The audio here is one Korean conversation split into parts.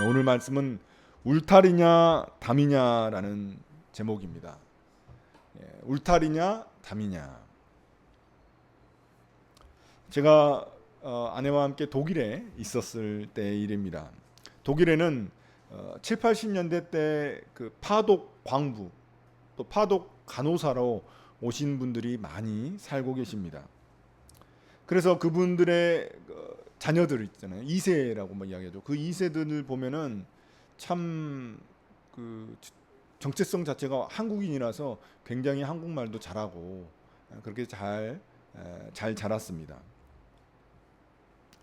오늘 말씀은 울타리냐 담이냐라는 제목입니다. 울타리냐 담이냐. 제가 아내와 함께 독일에 있었을 때의 일입니다. 독일에는 7, 80년대 때 그 파독 광부 또 파독 간호사로 오신 분들이 많이 살고 계십니다. 그래서 그분들의 자녀들 있잖아요. 2세라고 뭐 이야기하죠. 그 2세들을 보면은 참 그 정체성 자체가 한국인이라서 굉장히 한국말도 잘하고 그렇게 잘 자랐습니다.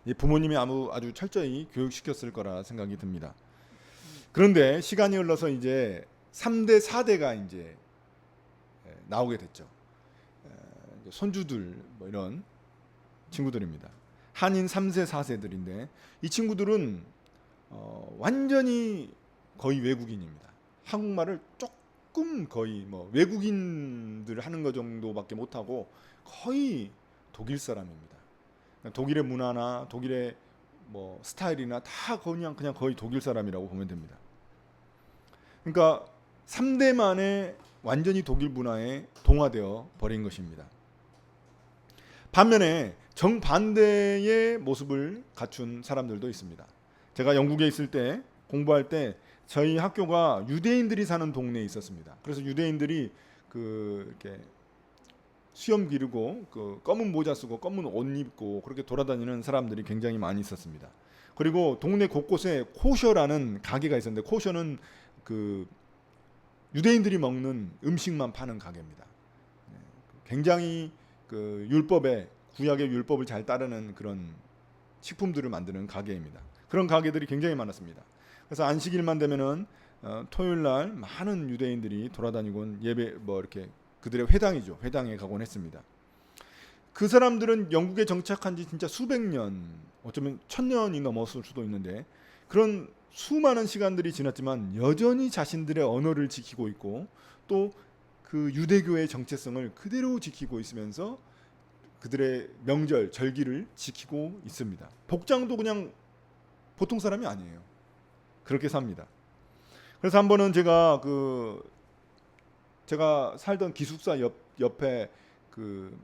이 부모님이 아주 철저히 교육시켰을 거라 생각이 듭니다. 그런데 시간이 흘러서 이제 3대, 4대가 이제 나오게 됐죠. 손주들 뭐 이런 친구들입니다. 한인 3세, 4세들인데 이 친구들은 완전히 거의 외국인입니다. 한국말을 조금 거의 뭐 외국인들 하는 것 정도밖에 못하고 거의 독일 사람입니다. 독일의 문화나 독일의 뭐 스타일이나 다 그냥 거의 독일 사람이라고 보면 됩니다. 그러니까 3대 만에 완전히 독일 문화에 동화되어 버린 것입니다. 반면에 정반대의 모습을 갖춘 사람들도 있습니다. 제가 영국에 있을 때 공부할 때 저희 학교가 유대인들이 사는 동네에 있었습니다. 그래서 유대인들이 이렇게 수염 기르고 그 검은 모자 쓰고 검은 옷 입고 그렇게 돌아다니는 사람들이 굉장히 많이 있었습니다. 그리고 동네 곳곳에 코셔라는 가게가 있었는데 코셔는 그 유대인들이 먹는 음식만 파는 가게입니다. 굉장히 그 구약의 율법을 잘 따르는 그런 식품들을 만드는 가게입니다. 그런 가게들이 굉장히 많았습니다. 그래서 안식일만 되면은 토요일 날 많은 유대인들이 돌아다니곤 예배 뭐 이렇게 그들의 회당에 가곤 했습니다. 그 사람들은 영국에 정착한 지 진짜 수백 년, 어쩌면 1000년이 넘었을 수도 있는데 그런 수많은 시간들이 지났지만 여전히 자신들의 언어를 지키고 있고 또 그 유대교의 정체성을 그대로 지키고 있으면서 그들의 명절, 절기를 지키고 있습니다. 복장도 그냥 보통 사람이 아니에요. 그렇게 삽니다. 그래서 한 번은 제가 살던 기숙사 옆에 그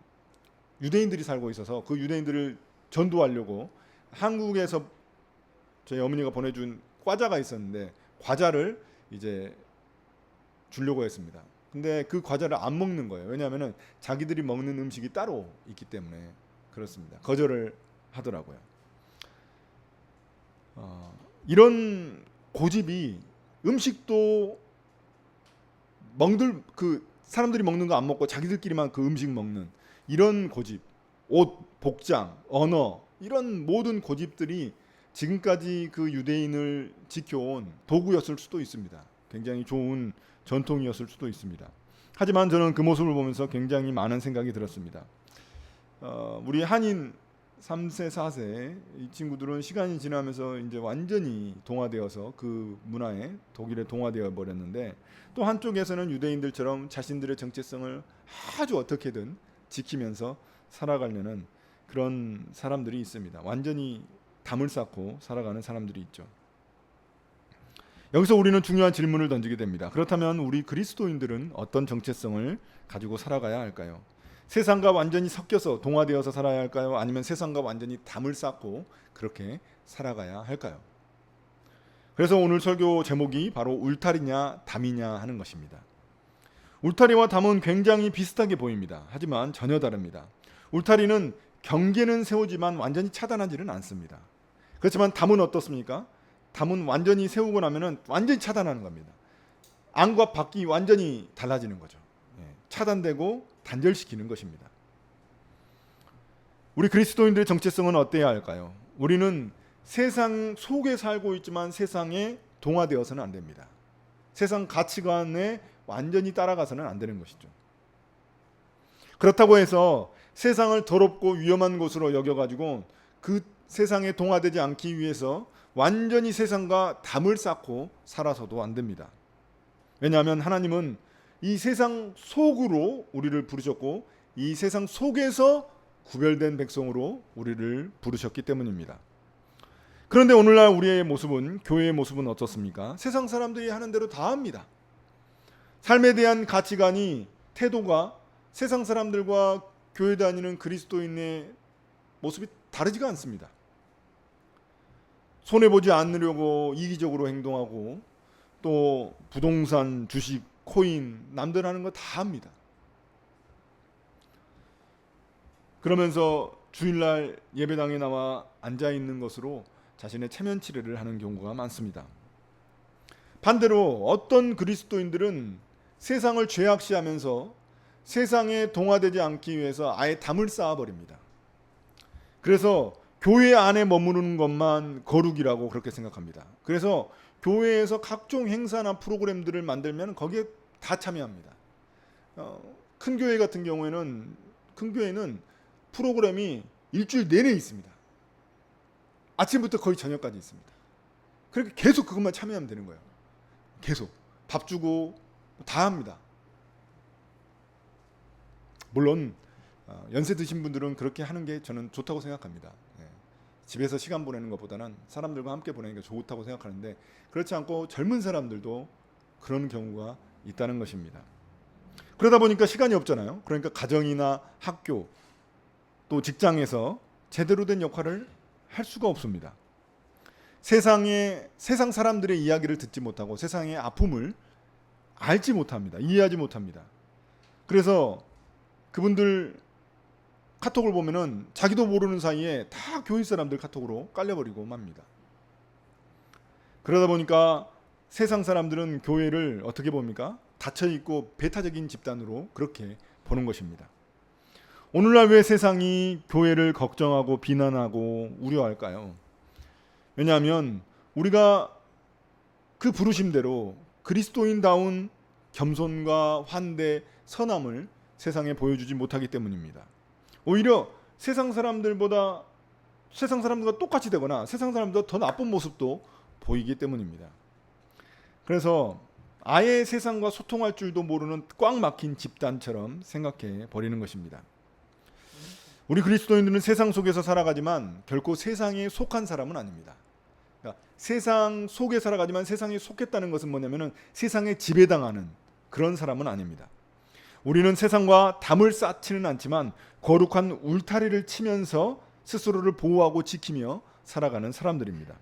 유대인들이 살고 있어서 그 유대인들을 전도하려고 한국에서 저희 어머니가 보내준 과자가 있었는데 과자를 이제 주려고 했습니다. 근데 그 과자를 안 먹는 거예요. 왜냐하면 자기들이 먹는 음식이 따로 있기 때문에 그렇습니다. 거절을 하더라고요. 이런 고집이 음식도 사람들이 먹는 거 안 먹고 자기들끼리만 그 음식 먹는 이런 고집, 옷, 복장, 언어 이런 모든 고집들이 지금까지 그 유대인을 지켜온 도구였을 수도 있습니다. 굉장히 좋은 전통이었을 수도 있습니다. 하지만 저는 그 모습을 보면서 굉장히 많은 생각이 들었습니다. 우리 한인 3세, 4세 이 친구들은 시간이 지나면서 이제 완전히 동화되어서 그 문화에 독일에 동화되어 버렸는데 또 한쪽에서는 유대인들처럼 자신들의 정체성을 아주 어떻게든 지키면서 살아가려는 그런 사람들이 있습니다. 완전히 담을 쌓고 살아가는 사람들이 있죠. 여기서 우리는 중요한 질문을 던지게 됩니다. 그렇다면 우리 그리스도인들은 어떤 정체성을 가지고 살아가야 할까요? 세상과 완전히 섞여서 동화되어서 살아야 할까요? 아니면 세상과 완전히 담을 쌓고 그렇게 살아가야 할까요? 그래서 오늘 설교 제목이 바로 울타리냐 담이냐 하는 것입니다. 울타리와 담은 굉장히 비슷하게 보입니다. 하지만 전혀 다릅니다. 울타리는 경계는 세우지만 완전히 차단하지는 않습니다. 그렇지만 담은 어떻습니까? 담은 완전히 세우고 나면은 완전히 차단하는 겁니다. 안과 밖이 완전히 달라지는 거죠. 차단되고 단절시키는 것입니다. 우리 그리스도인들의 정체성은 어때야 할까요? 우리는 세상 속에 살고 있지만 세상에 동화되어서는 안 됩니다. 세상 가치관에 완전히 따라가서는 안 되는 것이죠. 그렇다고 해서 세상을 더럽고 위험한 곳으로 여겨가지고 그 세상에 동화되지 않기 위해서 완전히 세상과 담을 쌓고 살아서도 안 됩니다. 왜냐하면 하나님은 이 세상 속으로 우리를 부르셨고 이 세상 속에서 구별된 백성으로 우리를 부르셨기 때문입니다. 그런데 오늘날 우리의 모습은, 교회의 모습은 어떻습니까? 세상 사람들이 하는 대로 다 합니다. 삶에 대한 가치관이, 태도가 세상 사람들과 교회 다니는 그리스도인의 모습이 다르지가 않습니다. 손해보지 않으려고 이기적으로 행동하고, 또 부동산, 주식, 코인, 남들 하는 거 다 합니다. 그러면서 주일날 예배당에 나와 앉아있는 것으로 자신의 체면 치레를 하는 경우가 많습니다. 반대로 어떤 그리스도인들은 세상을 죄악시하면서 세상에 동화되지 않기 위해서 아예 담을 쌓아버립니다. 그래서 교회 안에 머무르는 것만 거룩이라고 그렇게 생각합니다. 그래서 교회에서 각종 행사나 프로그램들을 만들면 거기에 다 참여합니다. 큰 교회 같은 경우에는, 큰 교회는 프로그램이 일주일 내내 있습니다. 아침부터 거의 저녁까지 있습니다. 그러니까 계속 그것만 참여하면 되는 거예요. 계속 밥 주고 다 합니다. 물론 연세 드신 분들은 그렇게 하는 게 저는 좋다고 생각합니다. 집에서 시간 보내는 것보다는 사람들과 함께 보내는 게 좋다고 생각하는데, 그렇지 않고 젊은 사람들도 그런 경우가 있다는 것입니다. 그러다 보니까 시간이 없잖아요. 그러니까 가정이나 학교, 또 직장에서 제대로 된 역할을 할 수가 없습니다. 세상 사람들의 이야기를 듣지 못하고 세상의 아픔을 알지 못합니다. 이해하지 못합니다. 그래서 그분들 카톡을 보면은 자기도 모르는 사이에 다 교회 사람들 카톡으로 깔려버리고 맙니다. 그러다 보니까 세상 사람들은 교회를 어떻게 봅니까? 닫혀있고 배타적인 집단으로 그렇게 보는 것입니다. 오늘날 왜 세상이 교회를 걱정하고 비난하고 우려할까요? 왜냐하면 우리가 그 부르심대로 그리스도인다운 겸손과 환대, 선함을 세상에 보여주지 못하기 때문입니다. 오히려 세상 사람들과 똑같이 되거나 세상 사람들보다 더 나쁜 모습도 보이기 때문입니다. 그래서 아예 세상과 소통할 줄도 모르는 꽉 막힌 집단처럼 생각해 버리는 것입니다. 우리 그리스도인들은 세상 속에서 살아가지만 결코 세상에 속한 사람은 아닙니다. 그러니까 세상 속에 살아가지만 세상에 속했다는 것은 뭐냐면은 세상에 지배당하는 그런 사람은 아닙니다. 우리는 세상과 담을 쌓지는 않지만 거룩한 울타리를 치면서 스스로를 보호하고 지키며 살아가는 사람들입니다.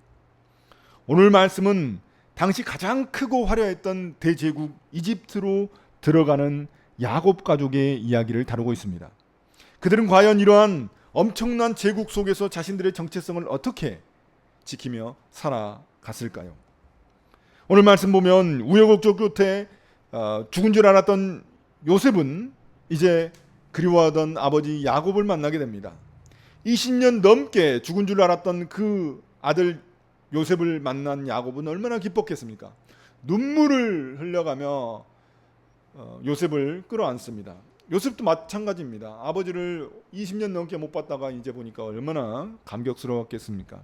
오늘 말씀은 당시 가장 크고 화려했던 대제국 이집트로 들어가는 야곱 가족의 이야기를 다루고 있습니다. 그들은 과연 이러한 엄청난 제국 속에서 자신들의 정체성을 어떻게 지키며 살아갔을까요? 오늘 말씀 보면 우여곡절 끝에 죽은 줄 알았던 요셉은 이제 그리워하던 아버지 야곱을 만나게 됩니다. 20년 넘게 죽은 줄 알았던 그 아들 요셉을 만난 야곱은 얼마나 기뻤겠습니까? 눈물을 흘려가며 요셉을 끌어안습니다. 요셉도 마찬가지입니다. 아버지를 20년 넘게 못 봤다가 이제 보니까 얼마나 감격스러웠겠습니까?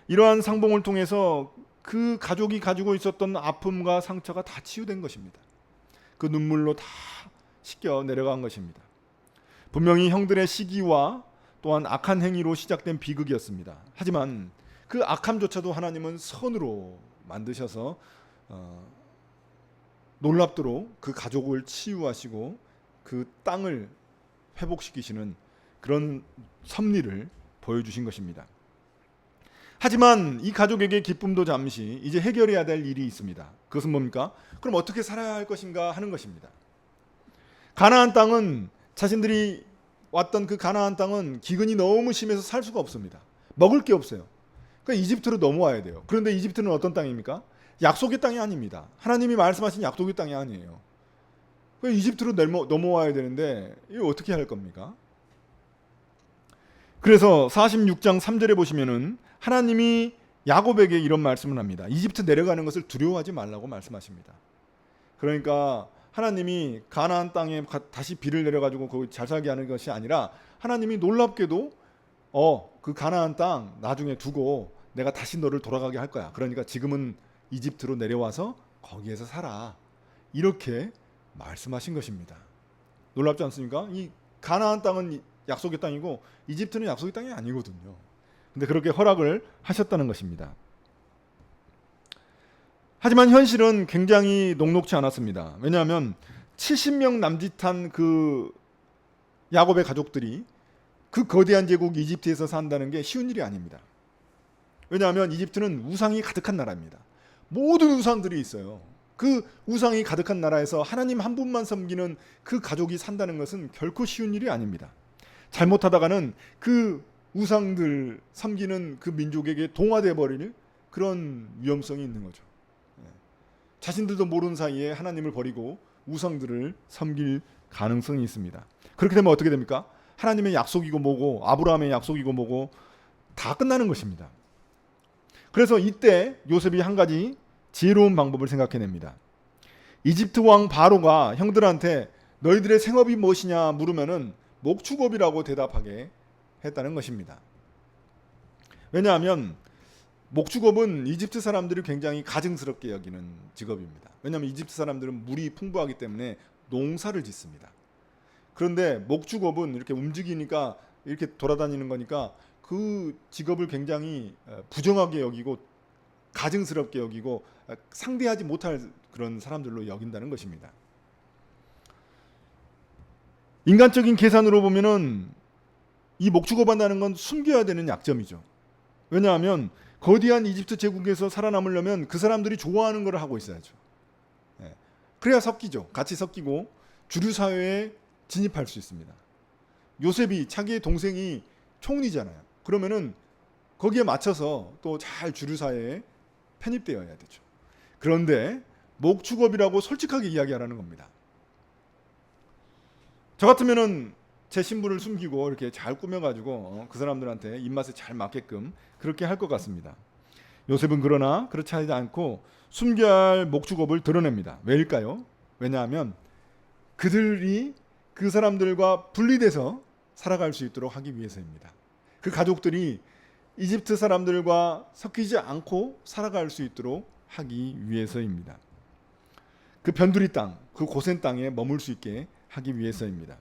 이러한 상봉을 통해서 그 가족이 가지고 있었던 아픔과 상처가 다 치유된 것입니다. 그 눈물로 다 씻겨 내려간 것입니다. 분명히 형들의 시기와 또한 악한 행위로 시작된 비극이었습니다. 하지만 그 악함조차도 하나님은 선으로 만드셔서 놀랍도록 그 가족을 치유하시고 그 땅을 회복시키시는 그런 섭리를 보여주신 것입니다. 하지만 이 가족에게 기쁨도 잠시, 이제 해결해야 될 일이 있습니다. 그것은 뭡니까? 그럼 어떻게 살아야 할 것인가 하는 것입니다. 가나안 땅은, 자신들이 왔던 그 가나안 땅은 기근이 너무 심해서 살 수가 없습니다. 먹을 게 없어요. 그러니까 이집트로 넘어와야 돼요. 그런데 이집트는 어떤 땅입니까? 약속의 땅이 아닙니다. 하나님이 말씀하신 약속의 땅이 아니에요. 이집트로 넘어와야 되는데 이거 어떻게 할 겁니까? 그래서 46장 3절에 보시면은 하나님이 야곱에게 이런 말씀을 합니다. 이집트 내려가는 것을 두려워하지 말라고 말씀하십니다. 그러니까 하나님이 가나안 땅에 다시 비를 내려가지고 거기 잘 살게 하는 것이 아니라, 하나님이 놀랍게도 그 가나안 땅 나중에 두고 내가 다시 너를 돌아가게 할 거야. 그러니까 지금은 이집트로 내려와서 거기에서 살아. 이렇게 말씀하신 것입니다. 놀랍지 않습니까? 이 가나안 땅은 약속의 땅이고 이집트는 약속의 땅이 아니거든요. 근데 그렇게 허락을 하셨다는 것입니다. 하지만 현실은 굉장히 녹록지 않았습니다. 왜냐하면 70명 남짓한 그 야곱의 가족들이 그 거대한 제국 이집트에서 산다는 게 쉬운 일이 아닙니다. 왜냐하면 이집트는 우상이 가득한 나라입니다. 모든 우상들이 있어요. 그 우상이 가득한 나라에서 하나님 한 분만 섬기는 그 가족이 산다는 것은 결코 쉬운 일이 아닙니다. 잘못하다가는 그 우상들 섬기는 그 민족에게 동화돼 버릴 그런 위험성이 있는 거죠. 자신들도 모르는 사이에 하나님을 버리고 우상들을 섬길 가능성이 있습니다. 그렇게 되면 어떻게 됩니까? 하나님의 약속이고 뭐고 아브라함의 약속이고 뭐고 다 끝나는 것입니다. 그래서 이때 요셉이 한 가지 지혜로운 방법을 생각해냅니다. 이집트 왕 바로가 형들한테 너희들의 생업이 무엇이냐 물으면은 목축업이라고 대답하게 했다는 것입니다. 왜냐하면 목축업은 이집트 사람들이 굉장히 가증스럽게 여기는 직업입니다. 왜냐하면 이집트 사람들은 물이 풍부하기 때문에 농사를 짓습니다. 그런데 목축업은 이렇게 움직이니까 이렇게 돌아다니는 거니까 그 직업을 굉장히 부정하게 여기고 가증스럽게 여기고 상대하지 못할 그런 사람들로 여긴다는 것입니다. 인간적인 계산으로 보면은 이 목축업 한다는 건 숨겨야 되는 약점이죠. 왜냐하면 거대한 이집트 제국에서 살아남으려면 그 사람들이 좋아하는 걸 하고 있어야죠. 그래야 섞이죠. 같이 섞이고 주류 사회에 진입할 수 있습니다. 요셉이 자기의 동생이 총리잖아요. 그러면은 거기에 맞춰서 또 잘 주류 사회에 편입되어야 되죠. 그런데 목축업이라고 솔직하게 이야기하라는 겁니다. 저 같으면은 제 신분을 숨기고 이렇게 잘 꾸며가지고 그 사람들한테 입맛에 잘 맞게끔 그렇게 할 것 같습니다. 요셉은 그러나 그렇지 않고 숨겨야 할 목축업을 드러냅니다. 왜일까요? 왜냐하면 그들이 그 사람들과 분리돼서 살아갈 수 있도록 하기 위해서입니다. 그 가족들이 이집트 사람들과 섞이지 않고 살아갈 수 있도록 하기 위해서입니다. 그 변두리 땅, 그 고센 땅에 머물 수 있게 하기 위해서입니다.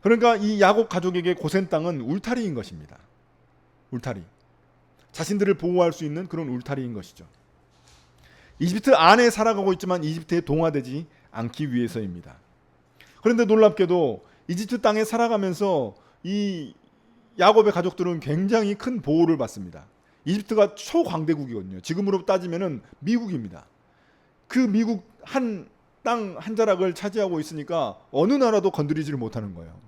그러니까 이 야곱 가족에게 고센 땅은 울타리인 것입니다. 울타리. 자신들을 보호할 수 있는 그런 울타리인 것이죠. 이집트 안에 살아가고 있지만 이집트에 동화되지 않기 위해서입니다. 그런데 놀랍게도 이집트 땅에 살아가면서 이 야곱의 가족들은 굉장히 큰 보호를 받습니다. 이집트가 초강대국이거든요. 지금으로 따지면은 미국입니다. 그 미국 땅 한 자락을 차지하고 있으니까 어느 나라도 건드리지를 못하는 거예요.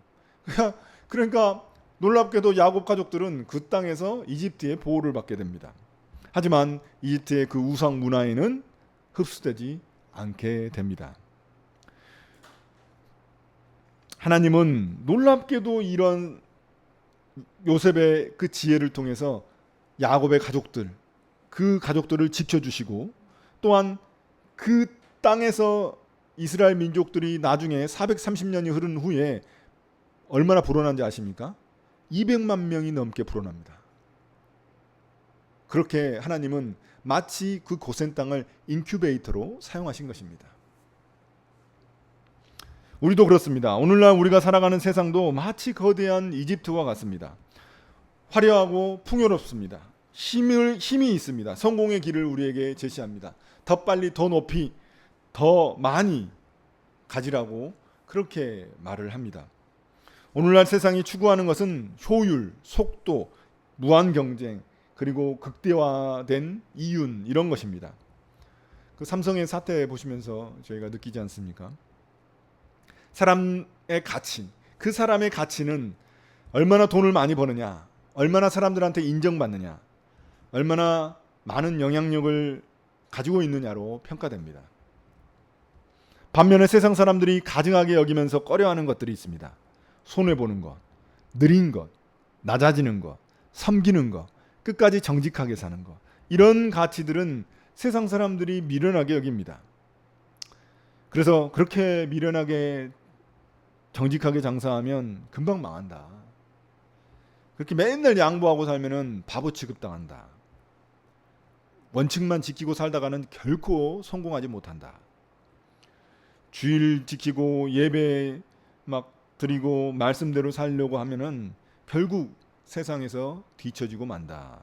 그러니까 놀랍게도 야곱 가족들은 그 땅에서 이집트의 보호를 받게 됩니다. 하지만 이집트의 그 우상 문화에는 흡수되지 않게 됩니다. 하나님은 놀랍게도 이런 요셉의 그 지혜를 통해서 야곱의 가족들, 그 가족들을 지켜주시고 또한 그 땅에서 이스라엘 민족들이 나중에 430년이 흐른 후에 얼마나 불어난지 아십니까? 200만 명이 넘게 불어납니다. 그렇게 하나님은 마치 그 고센 땅을 인큐베이터로 사용하신 것입니다. 우리도 그렇습니다. 오늘날 우리가 살아가는 세상도 마치 거대한 이집트와 같습니다. 화려하고 풍요롭습니다. 힘이 있습니다. 성공의 길을 우리에게 제시합니다. 더 빨리, 더 높이, 더 많이 가지라고 그렇게 말을 합니다. 오늘날 세상이 추구하는 것은 효율, 속도, 무한 경쟁, 그리고 극대화된 이윤 이런 것입니다. 그 삼성의 사태 보시면서 저희가 느끼지 않습니까? 사람의 가치, 그 사람의 가치는 얼마나 돈을 많이 버느냐, 얼마나 사람들한테 인정받느냐, 얼마나 많은 영향력을 가지고 있느냐로 평가됩니다. 반면에 세상 사람들이 가증하게 여기면서 꺼려하는 것들이 있습니다. 손해보는 것, 느린 것, 낮아지는 것, 섬기는 것, 끝까지 정직하게 사는 것, 이런 가치들은 세상 사람들이 미련하게 여깁니다. 그래서 그렇게 미련하게 정직하게 장사하면 금방 망한다. 그렇게 맨날 양보하고 살면은 바보 취급당한다. 원칙만 지키고 살다가는 결코 성공하지 못한다. 주일 지키고 예배 막 드리고 말씀대로 살려고 하면은 결국 세상에서 뒤처지고 만다.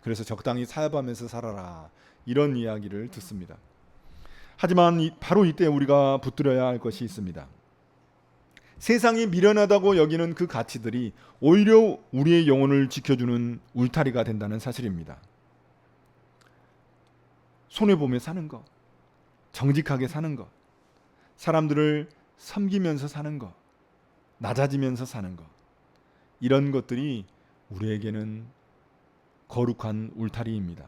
그래서 적당히 사업하면서 살아라. 이런 이야기를 듣습니다. 하지만 바로 이때 우리가 붙들어야 할 것이 있습니다. 세상이 미련하다고 여기는 그 가치들이 오히려 우리의 영혼을 지켜주는 울타리가 된다는 사실입니다. 손해보며 사는 것, 정직하게 사는 것, 사람들을 섬기면서 사는 것, 낮아지면서 사는 것, 이런 것들이 우리에게는 거룩한 울타리입니다.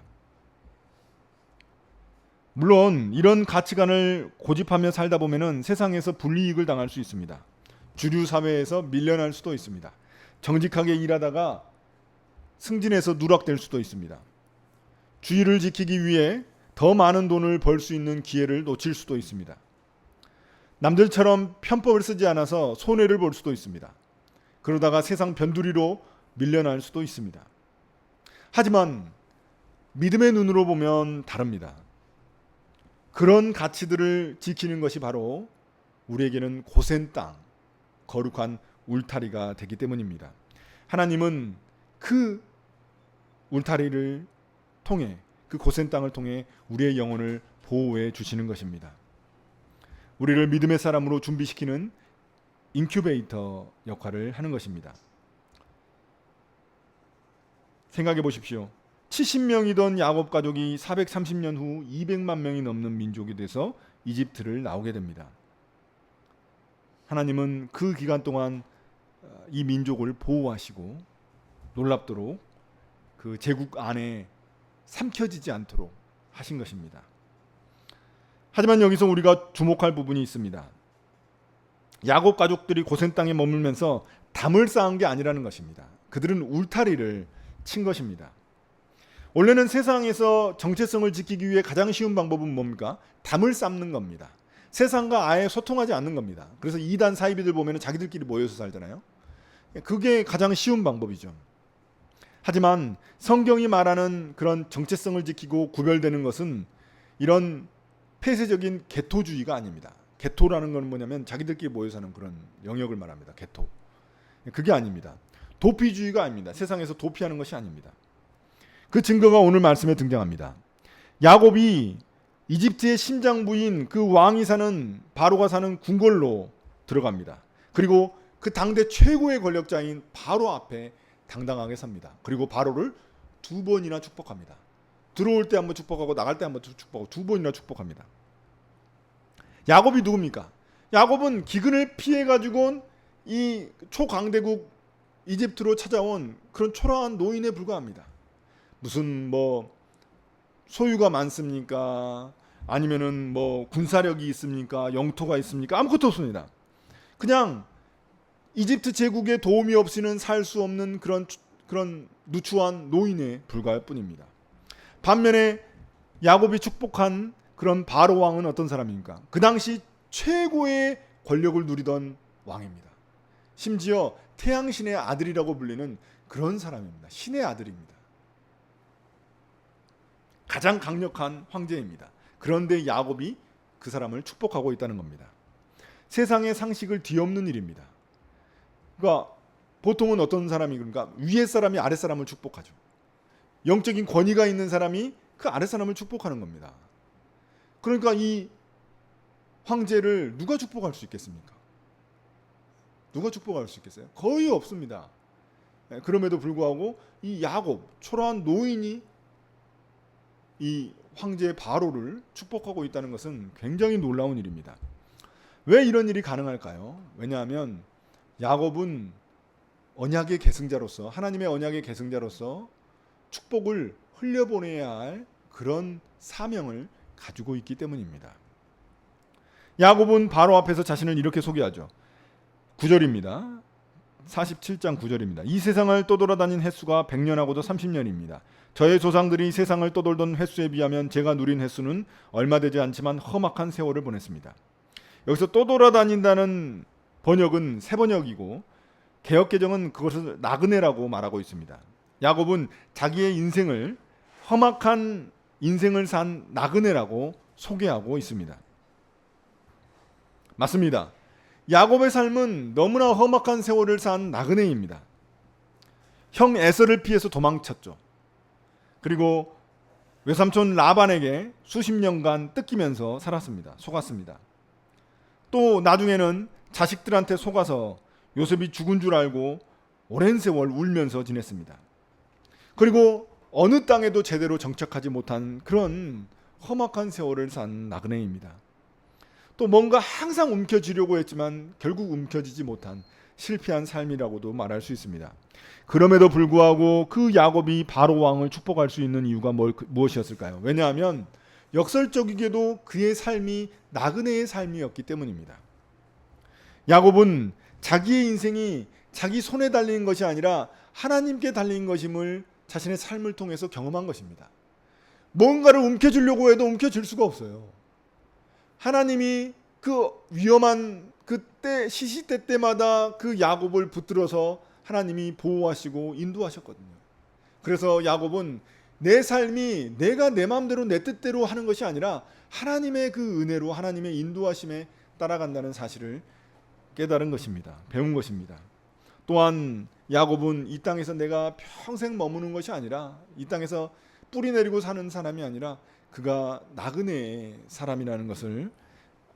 물론 이런 가치관을 고집하며 살다 보면은 세상에서 불이익을 당할 수 있습니다. 주류 사회에서 밀려날 수도 있습니다. 정직하게 일하다가 승진해서 누락될 수도 있습니다. 주의를 지키기 위해 더 많은 돈을 벌 수 있는 기회를 놓칠 수도 있습니다. 남들처럼 편법을 쓰지 않아서 손해를 볼 수도 있습니다. 그러다가 세상 변두리로 밀려날 수도 있습니다. 하지만 믿음의 눈으로 보면 다릅니다. 그런 가치들을 지키는 것이 바로 우리에게는 고센 땅, 거룩한 울타리가 되기 때문입니다. 하나님은 그 울타리를 통해, 그 고센 땅을 통해 우리의 영혼을 보호해 주시는 것입니다. 우리를 믿음의 사람으로 준비시키는 인큐베이터 역할을 하는 것입니다. 생각해 보십시오. 70명이던 야곱 가족이 430년 후 200만 명이 넘는 민족이 돼서 이집트를 나오게 됩니다. 하나님은 그 기간 동안 이 민족을 보호하시고 놀랍도록 그 제국 안에 삼켜지지 않도록 하신 것입니다. 하지만 여기서 우리가 주목할 부분이 있습니다. 야곱 가족들이 고센 땅에 머물면서 담을 쌓은 게 아니라는 것입니다. 그들은 울타리를 친 것입니다. 원래는 세상에서 정체성을 지키기 위해 가장 쉬운 방법은 뭡니까? 담을 쌓는 겁니다. 세상과 아예 소통하지 않는 겁니다. 그래서 이단 사이비들 보면 자기들끼리 모여서 살잖아요. 그게 가장 쉬운 방법이죠. 하지만 성경이 말하는 그런 정체성을 지키고 구별되는 것은 이런 폐쇄적인 개토주의가 아닙니다. 개토라는 건 뭐냐면 자기들끼리 모여 사는 그런 영역을 말합니다. 개토. 그게 아닙니다. 도피주의가 아닙니다. 세상에서 도피하는 것이 아닙니다. 그 증거가 오늘 말씀에 등장합니다. 야곱이 이집트의 심장부인 그 왕이 사는 바로가 사는 궁궐로 들어갑니다. 그리고 그 당대 최고의 권력자인 바로 앞에 당당하게 삽니다. 그리고 바로를 2번이나 축복합니다. 들어올 때 한번 축복하고 나갈 때 한번 축복하고 2번이나 축복합니다. 야곱이 누굽니까? 야곱은 기근을 피해 가지고 이 초강대국 이집트로 찾아온 그런 초라한 노인에 불과합니다. 무슨 뭐 소유가 많습니까? 아니면은 뭐 군사력이 있습니까? 영토가 있습니까? 아무것도 없습니다. 그냥 이집트 제국의 도움이 없이는 살 수 없는 그런 누추한 노인에 불과할 뿐입니다. 반면에 야곱이 축복한 그런 바로 왕은 어떤 사람입니까? 그 당시 최고의 권력을 누리던 왕입니다. 심지어 태양신의 아들이라고 불리는 그런 사람입니다. 신의 아들입니다. 가장 강력한 황제입니다. 그런데 야곱이 그 사람을 축복하고 있다는 겁니다. 세상의 상식을 뒤엎는 일입니다. 그러니까 보통은 어떤 사람이 그러니까 위에 사람이 아래 사람을 축복하죠. 영적인 권위가 있는 사람이 그 아래 사람을 축복하는 겁니다. 그러니까 이 황제를 누가 축복할 수 있겠습니까? 누가 축복할 수 있겠어요? 거의 없습니다. 그럼에도 불구하고 이 야곱, 초라한 노인이 이 황제 바로를 축복하고 있다는 것은 굉장히 놀라운 일입니다. 왜 이런 일이 가능할까요? 왜냐하면 야곱은 언약의 계승자로서, 하나님의 언약의 계승자로서 축복을 흘려보내야 할 그런 사명을 가지고 있기 때문입니다. 야곱은 바로 앞에서 자신을 이렇게 소개하죠. 9절입니다. 47장 9절입니다. 이 세상을 떠돌아다닌 횟수가 100년하고도 30년입니다. 저의 조상들이 세상을 떠돌던 횟수에 비하면 제가 누린 횟수는 얼마 되지 않지만 험악한 세월을 보냈습니다. 여기서 떠돌아다닌다는 번역은 새 번역이고 개역개정은 그것을 나그네라고 말하고 있습니다. 야곱은 자기의 인생을 험악한 인생을 산 나그네라고 소개하고 있습니다. 맞습니다. 야곱의 삶은 너무나 험악한 세월을 산 나그네입니다. 형 에서를 피해서 도망쳤죠. 그리고 외삼촌 라반에게 수십 년간 뜯기면서 살았습니다. 속았습니다. 또 나중에는 자식들한테 속아서 요셉이 죽은 줄 알고 오랜 세월 울면서 지냈습니다. 그리고 어느 땅에도 제대로 정착하지 못한 그런 험악한 세월을 산 나그네입니다. 또 뭔가 항상 움켜쥐려고 했지만 결국 움켜쥐지 못한 실패한 삶이라고도 말할 수 있습니다. 그럼에도 불구하고 그 야곱이 바로 왕을 축복할 수 있는 이유가 무엇이었을까요? 왜냐하면 역설적이게도 그의 삶이 나그네의 삶이었기 때문입니다. 야곱은 자기의 인생이 자기 손에 달린 것이 아니라 하나님께 달린 것임을 자신의 삶을 통해서 경험한 것입니다. 뭔가를 움켜쥐려고 해도 움켜쥘 수가 없어요. 하나님이 그 위험한 그때 시시때 때마다 그 야곱을 붙들어서 하나님이 보호하시고 인도하셨거든요. 그래서 야곱은 내 삶이 내가 내 마음대로 내 뜻대로 하는 것이 아니라 하나님의 그 은혜로 하나님의 인도하심에 따라간다는 사실을 깨달은 것입니다. 배운 것입니다. 또한 야곱은 이 땅에서 내가 평생 머무는 것이 아니라 이 땅에서 뿌리 내리고 사는 사람이 아니라 그가 나그네의 사람이라는 것을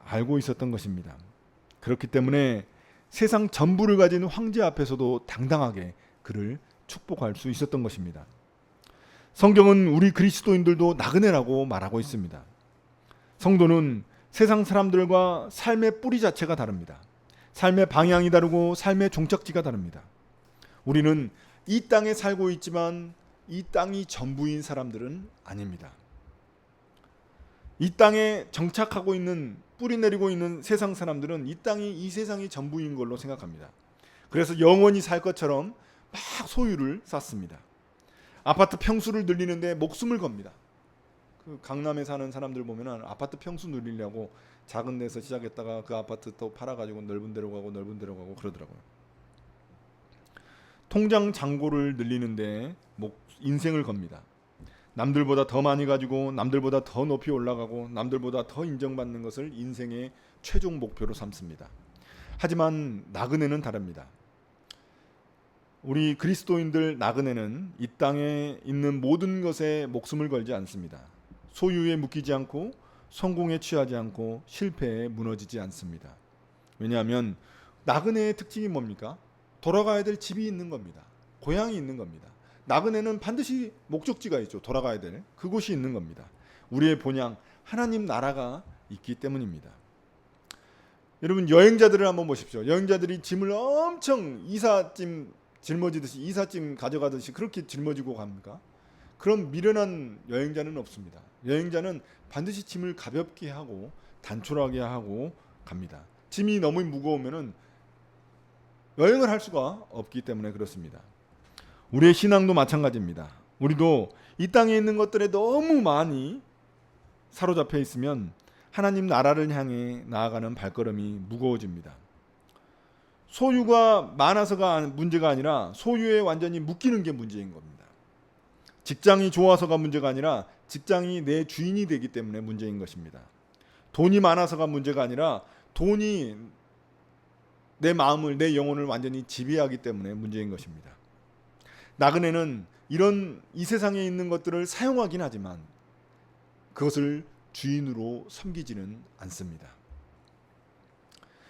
알고 있었던 것입니다. 그렇기 때문에 세상 전부를 가진 황제 앞에서도 당당하게 그를 축복할 수 있었던 것입니다. 성경은 우리 그리스도인들도 나그네라고 말하고 있습니다. 성도는 세상 사람들과 삶의 뿌리 자체가 다릅니다. 삶의 방향이 다르고 삶의 종착지가 다릅니다. 우리는 이 땅에 살고 있지만 이 땅이 전부인 사람들은 아닙니다. 이 땅에 정착하고 있는 뿌리 내리고 있는 세상 사람들은 이 땅이 이 세상이 전부인 걸로 생각합니다. 그래서 영원히 살 것처럼 막 소유를 쌓습니다. 아파트 평수를 늘리는데 목숨을 겁니다. 그 강남에 사는 사람들 보면은 아파트 평수 늘리려고 작은 데서 시작했다가 그 아파트 또 팔아가지고 넓은 데로 가고 넓은 데로 가고 그러더라고요. 통장 잔고를 늘리는데 인생을 겁니다. 남들보다 더 많이 가지고 남들보다 더 높이 올라가고 남들보다 더 인정받는 것을 인생의 최종 목표로 삼습니다. 하지만 나그네는 다릅니다. 우리 그리스도인들 나그네는 이 땅에 있는 모든 것에 목숨을 걸지 않습니다. 소유에 묶이지 않고 성공에 취하지 않고 실패에 무너지지 않습니다. 왜냐하면 나그네의 특징이 뭡니까? 돌아가야 될 집이 있는 겁니다. 고향이 있는 겁니다. 나그네는 반드시 목적지가 있죠. 돌아가야 될 그곳이 있는 겁니다. 우리의 본향 하나님 나라가 있기 때문입니다. 여러분 여행자들을 한번 보십시오. 여행자들이 짐을 엄청 이삿짐 짊어지듯이 이삿짐 가져가듯이 그렇게 짊어지고 갑니까? 그럼 미련한 여행자는 없습니다. 여행자는 반드시 짐을 가볍게 하고 단촐하게 하고 갑니다. 짐이 너무 무거우면은 여행을 할 수가 없기 때문에 그렇습니다. 우리의 신앙도 마찬가지입니다. 우리도 이 땅에 있는 것들에 너무 많이 사로잡혀 있으면 하나님 나라를 향해 나아가는 발걸음이 무거워집니다. 소유가 많아서가 문제가 아니라 소유에 완전히 묶이는 게 문제인 겁니다. 직장이 좋아서가 문제가 아니라 직장이 내 주인이 되기 때문에 문제인 것입니다. 돈이 많아서가 문제가 아니라 돈이 내 마음을 내 영혼을 완전히 지배하기 때문에 문제인 것입니다. 나그네는 이런 이 세상에 있는 것들을 사용하긴 하지만 그것을 주인으로 섬기지는 않습니다.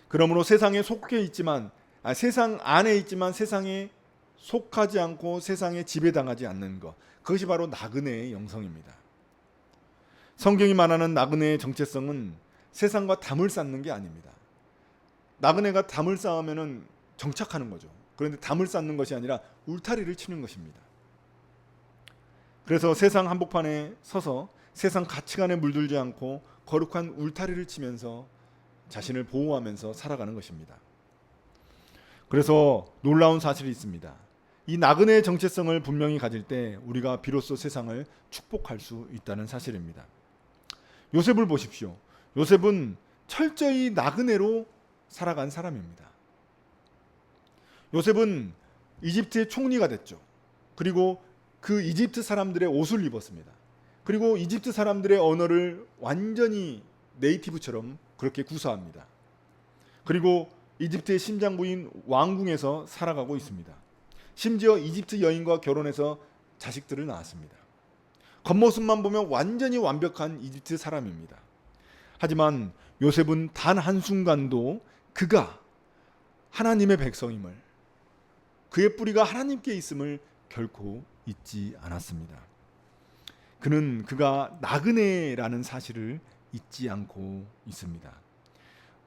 그러므로 세상에 속해 있지만 세상 안에 있지만 세상에 속하지 않고 세상에 지배당하지 않는 것, 그것이 바로 나그네의 영성입니다. 성경이 말하는 나그네의 정체성은 세상과 담을 쌓는 게 아닙니다. 나그네가 담을 쌓으면은 정착하는 거죠. 그런데 담을 쌓는 것이 아니라 울타리를 치는 것입니다. 그래서 세상 한복판에 서서 세상 가치관에 물들지 않고 거룩한 울타리를 치면서 자신을 보호하면서 살아가는 것입니다. 그래서 놀라운 사실이 있습니다. 이 나그네의 정체성을 분명히 가질 때 우리가 비로소 세상을 축복할 수 있다는 사실입니다. 요셉을 보십시오. 요셉은 철저히 나그네로 살아간 사람입니다. 요셉은 이집트의 총리가 됐죠. 그리고 그 이집트 사람들의 옷을 입었습니다. 그리고 이집트 사람들의 언어를 완전히 네이티브처럼 그렇게 구사합니다. 그리고 이집트의 심장부인 왕궁에서 살아가고 있습니다. 심지어 이집트 여인과 결혼해서 자식들을 낳았습니다. 겉모습만 보면 완전히 완벽한 이집트 사람입니다. 하지만 요셉은 단 한순간도 그가 하나님의 백성임을, 그의 뿌리가 하나님께 있음을 결코 잊지 않았습니다. 그는 그가 나그네라는 사실을 잊지 않고 있습니다.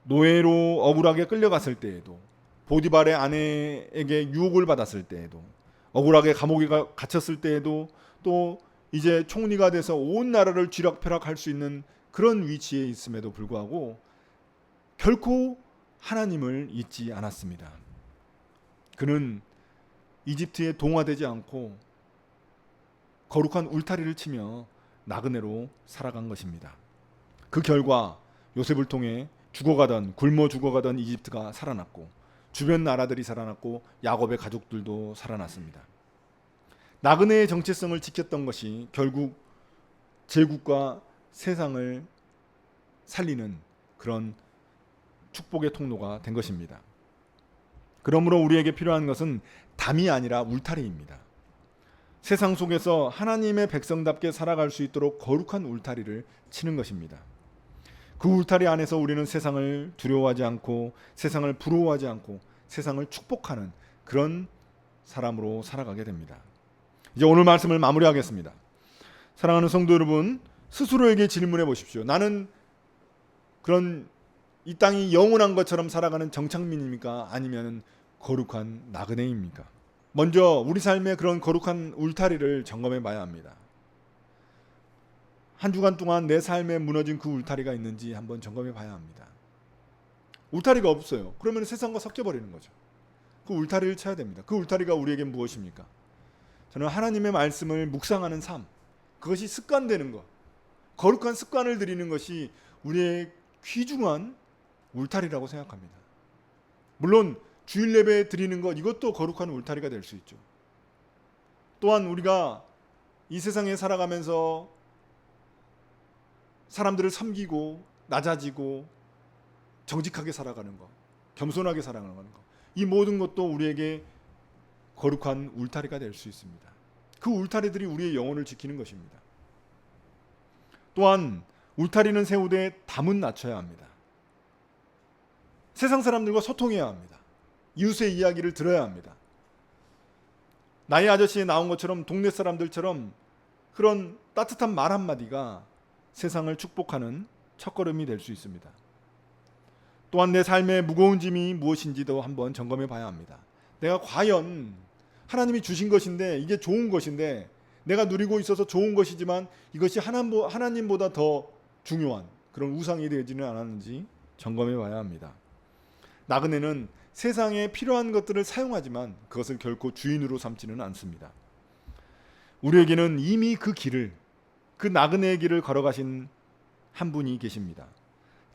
노예로 억울하게 끌려갔을 때에도, 보디발의 아내에게 유혹을 받았을 때에도, 억울하게 감옥에 갇혔을 때에도, 또 이제 총리가 돼서 온 나라를 쥐락펴락할 수 있는 그런 위치에 있음에도 불구하고 결코 하나님을 잊지 않았습니다. 그는 이집트에 동화되지 않고 거룩한 울타리를 치며 나그네로 살아간 것입니다. 그 결과 요셉을 통해 굶어 죽어가던 이집트가 살아났고, 주변 나라들이 살아났고, 야곱의 가족들도 살아났습니다. 나그네의 정체성을 지켰던 것이 결국 제국과 세상을 살리는 그런 축복의 통로가 된 것입니다. 그러므로 우리에게 필요한 것은 담이 아니라 울타리입니다. 세상 속에서 하나님의 백성답게 살아갈 수 있도록 거룩한 울타리를 치는 것입니다. 그 울타리 안에서 우리는 세상을 두려워하지 않고, 세상을 부러워하지 않고, 세상을 축복하는 그런 사람으로 살아가게 됩니다. 이제 오늘 말씀을 마무리하겠습니다. 사랑하는 성도 여러분, 스스로에게 질문해 보십시오. 나는 그런 이 땅이 영원한 것처럼 살아가는 정착민입니까? 아니면 거룩한 나그네입니까? 먼저 우리 삶의 그런 거룩한 울타리를 점검해 봐야 합니다. 한 주간 동안 내 삶에 무너진 그 울타리가 있는지 한번 점검해 봐야 합니다. 울타리가 없어요. 그러면 세상과 섞여 버리는 거죠. 그 울타리를 쳐야 됩니다. 그 울타리가 우리에게 무엇입니까? 저는 하나님의 말씀을 묵상하는 삶, 그것이 습관되는 것, 거룩한 습관을 들이는 것이 우리의 귀중한 울타리라고 생각합니다. 물론 주일 예배 드리는 것, 이것도 거룩한 울타리가 될 수 있죠. 또한 우리가 이 세상에 살아가면서 사람들을 섬기고 낮아지고 정직하게 살아가는 것, 겸손하게 살아가는 것, 이 모든 것도 우리에게 거룩한 울타리가 될 수 있습니다. 그 울타리들이 우리의 영혼을 지키는 것입니다. 또한 울타리는 세우되 담은 낮춰야 합니다. 세상 사람들과 소통해야 합니다. 이웃의 이야기를 들어야 합니다. 나의 아저씨에 나온 것처럼 동네 사람들처럼 그런 따뜻한 말 한마디가 세상을 축복하는 첫걸음이 될 수 있습니다. 또한 내 삶의 무거운 짐이 무엇인지도 한번 점검해 봐야 합니다. 내가 과연 하나님이 주신 것인데, 이게 좋은 것인데, 내가 누리고 있어서 좋은 것이지만 이것이 하나님보다 더 중요한 그런 우상이 되지는 않았는지 점검해 봐야 합니다. 나그네는 세상에 필요한 것들을 사용하지만 그것을 결코 주인으로 삼지는 않습니다. 우리에게는 이미 그 길을, 그 나그네의 길을 걸어가신 한 분이 계십니다.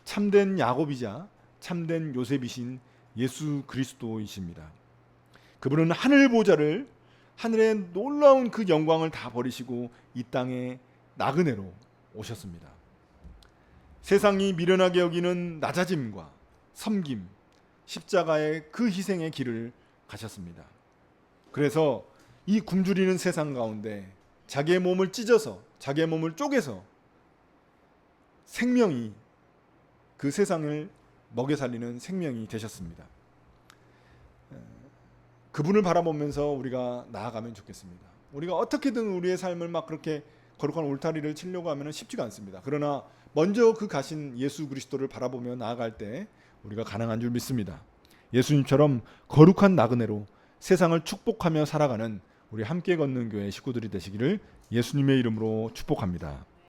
참된 야곱이자 참된 요셉이신 예수 그리스도이십니다. 그분은 하늘 보좌를, 하늘의 놀라운 그 영광을 다 버리시고 이 땅에 나그네로 오셨습니다. 세상이 미련하게 여기는 낮아짐과 섬김, 십자가의 그 희생의 길을 가셨습니다. 그래서 이 굶주리는 세상 가운데 자기의 몸을 찢어서, 자기의 몸을 쪼개서 생명이, 그 세상을 먹여 살리는 생명이 되셨습니다. 그분을 바라보면서 우리가 나아가면 좋겠습니다. 우리가 어떻게든 우리의 삶을 막 그렇게 거룩한 울타리를 치려고 하면 쉽지가 않습니다. 그러나 먼저 그 가신 예수 그리스도를 바라보며 나아갈 때 우리가 가능한 줄 믿습니다. 예수님처럼 거룩한 나그네로 세상을 축복하며 살아가는 우리 함께 걷는 교회 식구들이 되시기를 예수님의 이름으로 축복합니다.